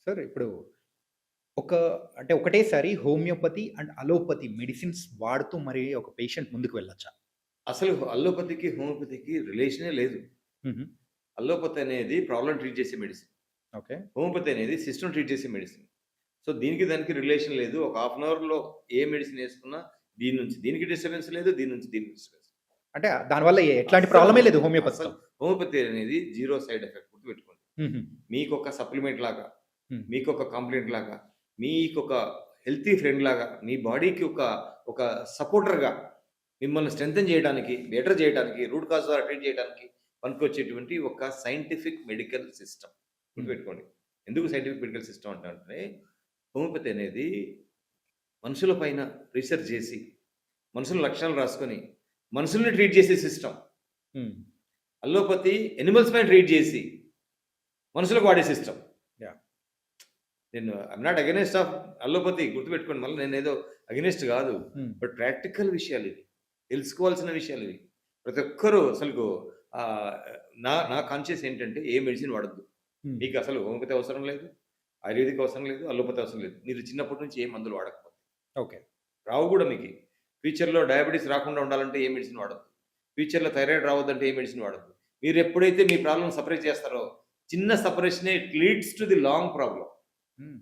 Sir ఇప్పుడు ఒక అంటే ఒకటేసారి హోమియోపతి అండ్ అలోపతి మెడిసిన్స్ వాడుతూ మరి ఒక పేషెంట్ ముందుకు వెళ్ళొచ్చా? అసలు అల్లోపతికి, హోమియోపతికి రిలేషనే లేదు. హుహు. అల్లోపతి అనేది ప్రాబ్లమ్ ట్రీట్ చేసే మెడిసిన్. ఓకే. హోమియోపతి అనేది సిస్టమ్ ట్రీట్ చేసే మెడిసిన్. సో, దీనికి దానికి రిలేషన్ లేదు. ఒక హాఫ్ అన్ అవర్‌లో ఏ మెడిసిన్ యేసుకున్నా దీని నుంచి దీనికి డిస్టర్బెన్స్ లేదు. దీని నుంచి దీనికి డిస్టర్బెన్స్ లేదు. అంటే దానివల్ల ఎట్లాంటి అస్సలు ప్రాబ్లమే లేదు అసలు హోమియోపతితో. హోమియోపతి అనేది జీరో సైడ్ ఎఫెక్ట్ గుర్తుపెట్టుకోండి. హుహు. మీకొక సప్లిమెంట్ లాగా, హ్మ్. మీకొక కాంప్లిమెంట్ లాగా, మీకొక హెల్తీ ఫ్రెండ్ లాగా, మీ బాడీకి ఒక సపోర్టర్‌గా మిమ్మల్ని స్ట్రెంథెన్ చేయడానికి, బెటర్ చేయడానికి, రూట్ కాజ్ ద్వారా ట్రీట్ చేయడానికి పనికొచ్చేటువంటి ఒక సైంటిఫిక్ మెడికల్ సిస్టమ్. హ్మ్. గుర్తుపెట్టుకోండి. ఎందుకు సైంటిఫిక్ మెడికల్ సిస్టమ్ అంటానంటే, హోమియోపతి అనేది మనుషుల పైన రీసెర్చ్ చేసి, మనుషుల లక్షణాలు రాసుకొని, మనుషుల్ని ట్రీట్ చేసే సిస్టమ్. హ్మ్. అల్లోపతి యానిమల్స్ పైన ట్రీట్ చేసి, మనుషులకు వాడే system. Yeah! I'm not against of allopathy గుర్తుపెట్టుకోండి. మళ్ళీ నేనేదో అగైన్స్ట్ కాదు. హ్మ్. బట్ ప్రాక్టికల్ విషయాలివి. తెలుసుకోవాల్సిన విషయాలివి. ప్రతి ఒక్కరు అసలుకు ఆహ్, నా నా కాన్షియస్ ఏంటంటే ఏ మెడిసిన్ వాడొద్దు. హ్మ్. మీకసలు హోమియోపతి అవసరం లేదు. ఆయుర్వేదిక్ అవసరం లేదు. అల్లోపతి అవసరం లేదు. మీరు చిన్నప్పటి నుంచి ఏ మందులు వాడకపోతే. ఓకే. రావు గూడా మీకి. ఫ్యూచర్‌లో డయాబెటిస్ రాకుండా ఉండాలంటే ఏ మెడిసిన్ వాడొద్దు. ఫ్యూచర్‌లో థైరాయిడ్ రావద్దంటే ఏ మెడిసిన్ వాడొద్దు. మీరెప్పుడైతే మీ ప్రాబ్లమ్ సెపరేట్ చేస్తారో, చిన్న సెపరేషనే it leads to the long problem. హ్మ్.